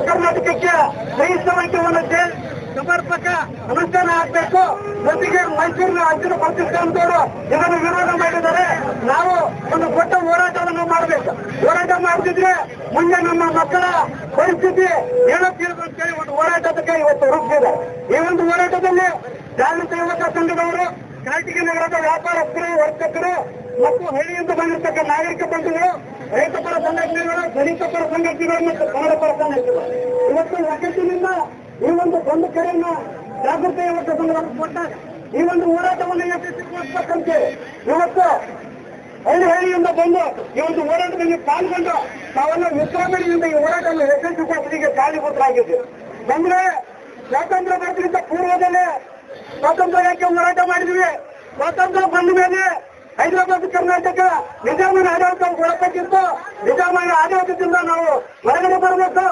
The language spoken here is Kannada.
ಕರ್ನಾಟಕಕ್ಕೆ ಸಹಿಷ್ಣುವಾಗಿ ಒಂದು ಸಮರ್ಪಕ ಅನುಷ್ಠಾನ ಆಗ್ಬೇಕು. ಜೊತೆಗೆ ಮೈಸೂರಿನ ಅಂಚಿನ ಪ್ರತಿಷ್ಠಾನದವರು ಇದನ್ನು ವಿರೋಧ ಮಾಡಿದ್ದಾರೆ. ನಾವು ಒಂದು ದೊಡ್ಡ ಹೋರಾಟವನ್ನು ಮಾಡಬೇಕು. ಹೋರಾಟ ಮಾಡ್ತಿದ್ರೆ ಮುಂದೆ ನಮ್ಮ ಮಕ್ಕಳ ಪರಿಸ್ಥಿತಿ ಏನೋ ತಿಳಿದಂತೇಳಿ ಒಂದು ಹೋರಾಟಕ್ಕೆ ಇವತ್ತು ರೂಪಿಸಿದೆ. ಈ ಒಂದು ಹೋರಾಟದಲ್ಲಿ ಜಾಗೃತ ಯುವಕ ಸಂಘದವರು, ಕಾಟಿಗೆ ನಗರದ ವ್ಯಾಪಾರಸ್ಥರು, ವರ್ತಕರು ಮತ್ತು ಹಳ್ಳಿಯಿಂದ ಬಂದಿರತಕ್ಕ ನಾಗರಿಕ ಬಂಧುಗಳು, ರೈತ ಪರ ಸಂಘಟನೆಗಳು, ದಲಿತ ಪರ ಸಂಘಟನೆಗಳು ಮತ್ತು ಕನ್ನಡ ಪರ ಸಂಘಟನೆಗಳು ಇವತ್ತು ಒಗ್ಗಟ್ಟಿನಿಂದ ಈ ಒಂದು ಒಂದು ಕರೆಯನ್ನು ಜಾಗೃತ ಯುವಕ ಸಂಘವನ್ನು ಕೊಟ್ಟಾಗ ಈ ಒಂದು ಹೋರಾಟವನ್ನು ಯಶಸ್ವಿಗೊಳಿಸಬೇಕಂತೇಳಿ ಇವತ್ತು ಹಳ್ಳಿಯಿಂದ ಬಂದು ಈ ಒಂದು ಹೋರಾಟದಲ್ಲಿ ಪಾಲ್ಗೊಂಡು ತಾವೆಲ್ಲ ವಿಶ್ರಾಮಣೆಯಿಂದ ಈ ಹೋರಾಟವನ್ನು ಯಶಸ್ವಿಗೊಳಿಸಲಿಕ್ಕೆ ಕಾರಣೀಭೂತರಾಗಿದ್ದೀವಿ. ಬಂದ್ರೆ ಸ್ವಾತಂತ್ರ್ಯ ಬರೋದ್ರಿಂದ ಪೂರ್ವದಲ್ಲೇ ಸ್ವಾತಂತ್ರ್ಯ ಯಾಕೆ ಹೋರಾಟ ಮಾಡಿದ್ವಿ. ಸ್ವಾತಂತ್ರ್ಯ ಬಂದ ಮೇಲೆ ಹೈದರಾಬಾದ್ ಕರ್ನಾಟಕ ನಿಜಾಮನ ಆಡಳಿತ ಒಳಪಟ್ಟಿತ್ತು. ನಿಜಾಮನ ಆಡಳಿತದಿಂದ ನಾವು ಹೊರಗಡೆ ಬರಬೇಕು.